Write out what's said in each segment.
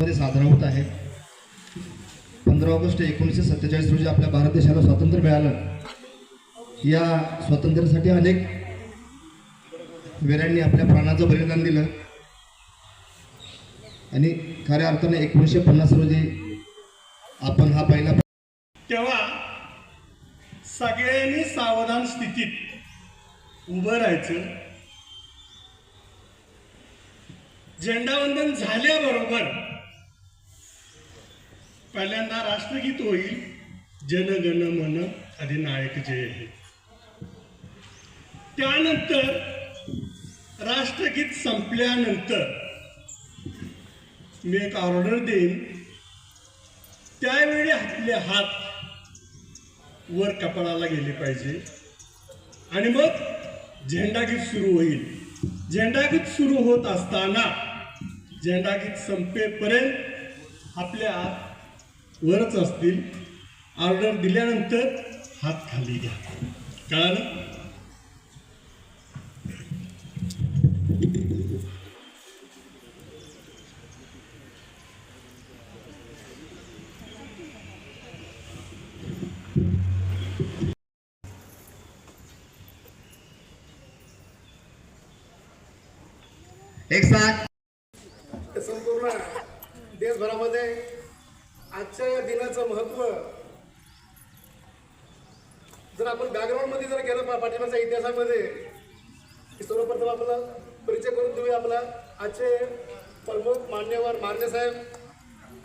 मध्ये साजरा होत आहे. 15 ऑगस्ट 1947 रोजी आपल्या भारत देशाला स्वातंत्र्य मिळालं. या स्वातंत्र्यासाठी अनेक वीरांनी आपल्या प्राणाचं बलिदान दिलं आणि खऱ्या अर्थाने 1950 रोजी आपण हा पहिला. तेव्हा सगळ्यांनी सावधान स्थितीत उभं राहायचं. झेंडावंदन झाल्याबरोबर पहिल्यांदा राष्ट्रगीत होईल, जन गण मन अधिनायक जय हे. त्यानंतर राष्ट्रगीत संपल्यानंतर मी एक ऑर्डर देईन. त्यावेळी आपले हात वर कपाळाला गेले पाहिजे आणि मग झेंडागीत सुरू होईल. झेंडागीत सुरू होत असताना झेंडागीत संपेपर्यंत आपले हात वरच असतील. ऑर्डर दिल्यानंतर हात खाली घ्या. कळलं? एक साथ संपूर्ण देशभरामध्ये आजच्या या दिनाचं महत्त्व जर आपण बॅकग्राऊंडमध्ये जर गेलं पाठिंबाच्या इतिहासामध्ये, सर्वप्रथम आपला परिचय करून देऊया. आपला आजचे प्रमुख मान्यवर मारणे साहेब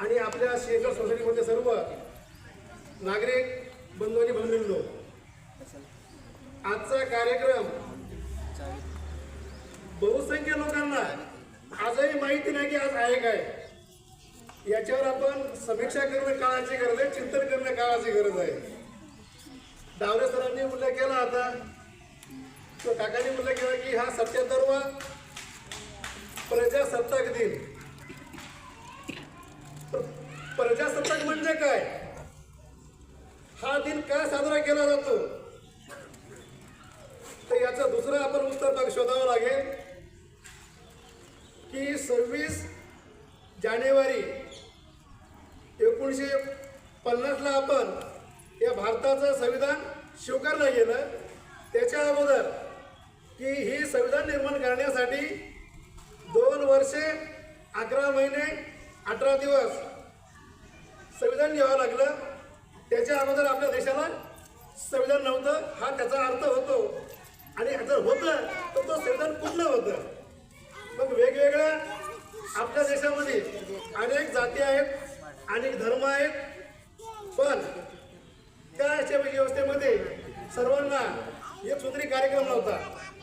आणि आपल्या शेखर सोसायटीमध्ये सर्व नागरिक बंधू आणि भगिनींनो, आजचा कार्यक्रम बहुसंख्य लोकांना आजही माहिती नाही की आज आहे काय. याच्यावर आपण समीक्षा करणं काळाची गरज आहे, चिंतन करणं काळाची गरज आहे. डावरे सरांनी उल्लेख केला आता, काकांनी उल्लेख केला की हा 77वा प्रजासत्ताक दिन. प्रजासत्ताक म्हणजे काय, हा दिन का साजरा केला जातो, तर याचं दुसरं आपण उत्तर भाग शोधावं लागेल की 26 जानेवारी 1950ला आपण या भारताचं संविधान स्वीकारलं गेलं. त्याच्या अगोदर की ही संविधान निर्माण करण्यासाठी 2 वर्षे 11 महिने 18 दिवस संविधान घ्यावं लागलं. त्याच्या अगोदर आपल्या देशाला संविधान नव्हतं, हा त्याचा अर्थ होतो. आणि जर होतं तर तो संविधान कुठलं होतं. मग वेगवेगळ्या आपल्या देशामध्ये अनेक जाती आहेत, अनेक धर्म आहेत, पण त्या व्यवस्थेमध्ये सर्वांना एक सूत्री कार्यक्रम नव्हता.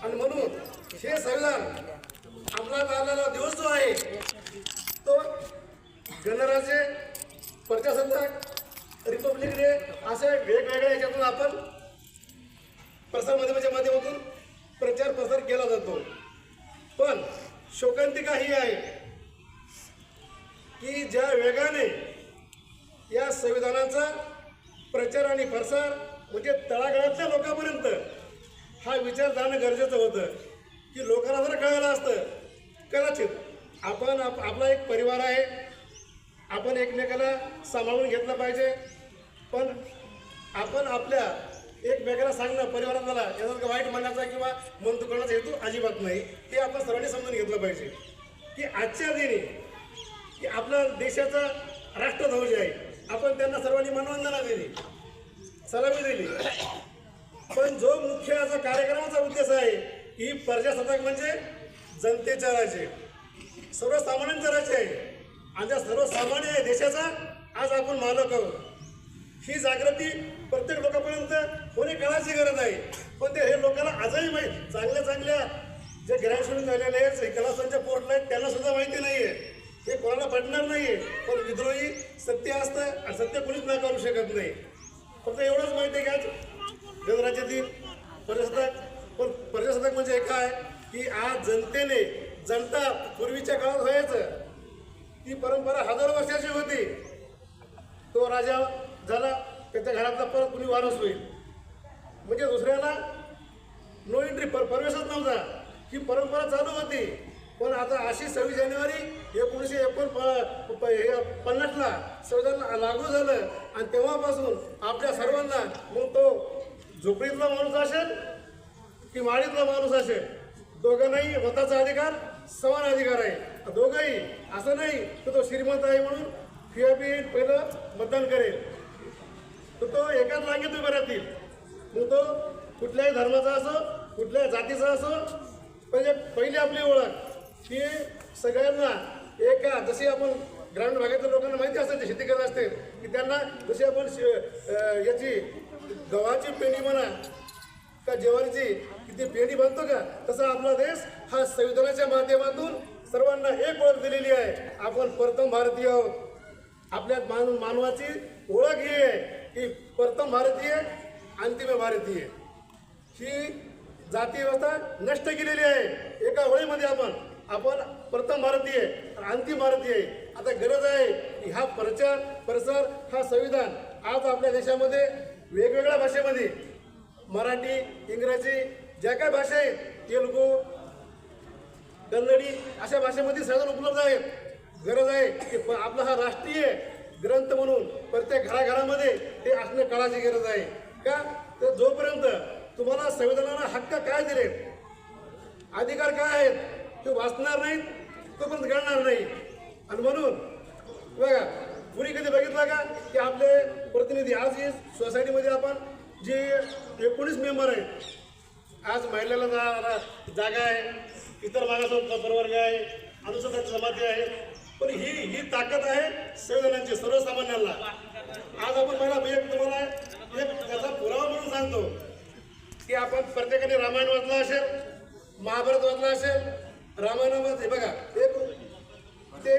आणि म्हणून हे संविधान अंमलात आलेला दिवस जो आहे तो गणराज्य, प्रजासत्ताक, रिपब्लिक डे अशा वेगवेगळ्या याच्यातून आपण प्रसारमाध्यमाच्या माध्यमातून प्रचार प्रसार केला जातो. पण शोकांतिका ही आहे की ज्या वेगाने या संविधानाचा प्रचार आणि प्रसार म्हणजे तळागाळातल्या लोकांपर्यंत हा विचार जाणं गरजेचं होतं की लोकांना जर कळलं असतं. कदाचित आपण आपला एक परिवार आहे, आपण एकमेकाला सांभाळून घेतलं पाहिजे. पण आपण आपल्या एकमेकाला सांगणं परिवाराला याचा वाईट म्हणण्याचा किंवा मन दुखवण्याचा हेतू अजिबात नाही. हे आपण सर्वांनी समजून घेतलं पाहिजे की आजच्या दिनी की आपल्या देशाचा राष्ट्रध्वज आहे, आपण त्यांना सर्वांनी मानवंदना दिली, सलामी दिली. पण जो मुख्य याचा कार्यक्रमाचा उद्देश आहे की प्रजासत्ताक म्हणजे जनतेचा राज्य, सर्वसामान्यांचा राज्य आहे. आणि त्या सर्वसामान्य देशाचा आज आपण मालक आहोत. ही जागृती प्रत्येक लोकांपर्यंत होणे काळाची गरज आहे. पण ते हे लोकांना आजही माहीत, चांगल्या जे ग्रॅज्युएशन झालेले आहेत, कलासांच्या पोस्टला आहेत, त्यांना सुद्धा माहिती नाही आहे. हे कोणाला पडणार नाही आहे. पण विद्रोही सत्य असतं आणि सत्य कोणीच नाकारू शकत नाही. फक्त एवढंच माहिती आहे की आज गणराज्यातील प्रजासत्ताक. पण प्रजासत्ताक म्हणजे काय की आज जनतेने, जनता पूर्वीच्या काळात व्हायचं ती परंपरा हजारो वर्षाची होती. तो राजा झाला, त्याच्या घरातला परत कुणी वारस होईल म्हणजे दुसऱ्याला नो एंट्री, प्रवेशच नव्हता. ही परंपरा चालू होती. पण आता अशी 26 जानेवारी 1950ला संविधान लागू झालं आणि तेव्हापासून आपल्या सर्वांना मग तो झोपडीतला माणूस असेल की माडीतला माणूस असेल दोघांनाही मताचा अधिकार समान अधिकार आहे. दोघंही असं नाही की तो श्रीमंत आहे म्हणून फियाबी पहिलं मतदान करेल, तर तो एकाच रांगेत उभे राहतील. मग तो कुठल्याही धर्माचा असो कुठल्याही जातीचा असो, म्हणजे पहिली आपली ओळख की सगळ्यांना एका, जशी आपण ग्रामीण भागातल्या लोकांना माहिती असेल, शेती करत असते की त्यांना जशी आपण याची गव्हाची पेंडी म्हणा का ज्वारीची किती पेंडी बनतो का, तसा आपला देश हा संविधानाच्या माध्यमातून सर्वांना एक ओळख दिलेली आहे. आपण प्रथम भारतीय आहोत. आपल्या मानवाची ओळख ही आहे की प्रथम भारतीय अंतिम भारतीय. ही जाती व्यवस्था नष्ट केलेली आहे. एका ओळीमध्ये आपण प्रथम भारतीय अंतिम भारतीय. आता गरज आहे की हा प्रसार हा संविधान आज आपल्या देशामध्ये वेगवेगळ्या भाषेमध्ये, मराठी, इंग्रजी, ज्या काही भाषा आहेत, तेलुगू, कन्नडी अशा भाषेमध्ये साधन उपलब्ध आहेत. गरज आहे की आपला हा राष्ट्रीय ग्रंथ म्हणून प्रत्येक घराघरामध्ये ते असणं काळाची गरज आहे. का तर जोपर्यंत तुम्हाला संविधानानं हक्क काय दिले, अधिकार काय आहेत ते वाचणार नाहीत तोपर्यंत घडणार नाही. आणि म्हणून बघा, कुणी कधी बघितलं का की आपले प्रतिनिधी आज ही सोसायटीमध्ये आपण जे 19 मेंबर आहेत, आज महिलांना जागा आहे, इतर मागास प्रवर्ग आहे, अनुसूचित जमाती आहे, पण ही ताकद आहे संविधानाची सर्वसामान्यांना. आज आपण तुम्हाला एक त्याचा पुरावा म्हणून सांगतो की आपण प्रत्येकाने रामायण वाचलं असेल, महाभारत वाचलं असेल. रामायणामध्ये बघा एक ते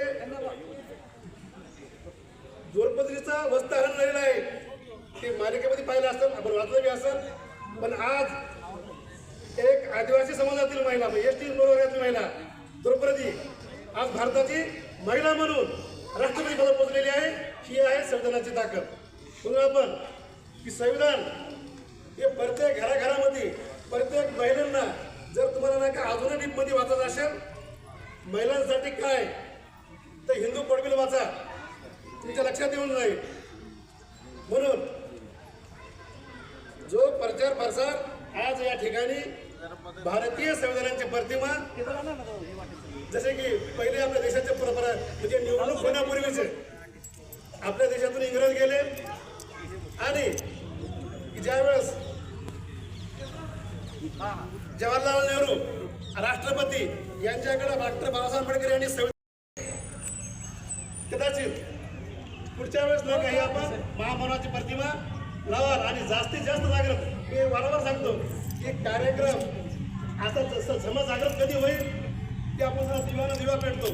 द्रौपदीचा वस्त्रहरण झालेला आहे, ते मालिकेमध्ये पाहिलं असेल, आपण वाचलं बी असेल. पण आज एक आदिवासी समाजातील महिला, एसटी प्रवर्गातील महिला द्रौपदी आज भारताची महिला म्हणून राष्ट्रपती पदावर पोहोचलेली आहे. ही आहे संविधानाची ताकद. म्हणून आपण की संविधान हे प्रत्येक घराघरामध्ये प्रत्येक महिलांना, जर तुम्हाला नाही का अजूनही डीपमध्ये वाचायचं असेल महिलांसाठी काय, तर हिंदू पडबिल वाचा, तुमच्या लक्षात येऊन जाईल. म्हणून जो प्रसार आज या ठिकाणी भारतीय संविधानाची प्रतिमा, जसे की पहिले आपल्या देशाचे परंपरा म्हणजे निवडणूक होण्यापूर्वीच आपल्या देशातून इंग्रज गेले आणि ज्यावेळेस जवाहरलाल नेहरू राष्ट्रपती यांच्याकडे डॉक्टर बाबासाहेब आंबेडकर यांनी कदाचित पुढच्या वेळेस न काही आपण महामानवाची प्रतिमा लावाल आणि जास्तीत जास्त जागृत. मी वारंवार सांगतो की कार्यक्रम आता जसं जागृत कधी होईल की आपण जरा दिवा पेटतो.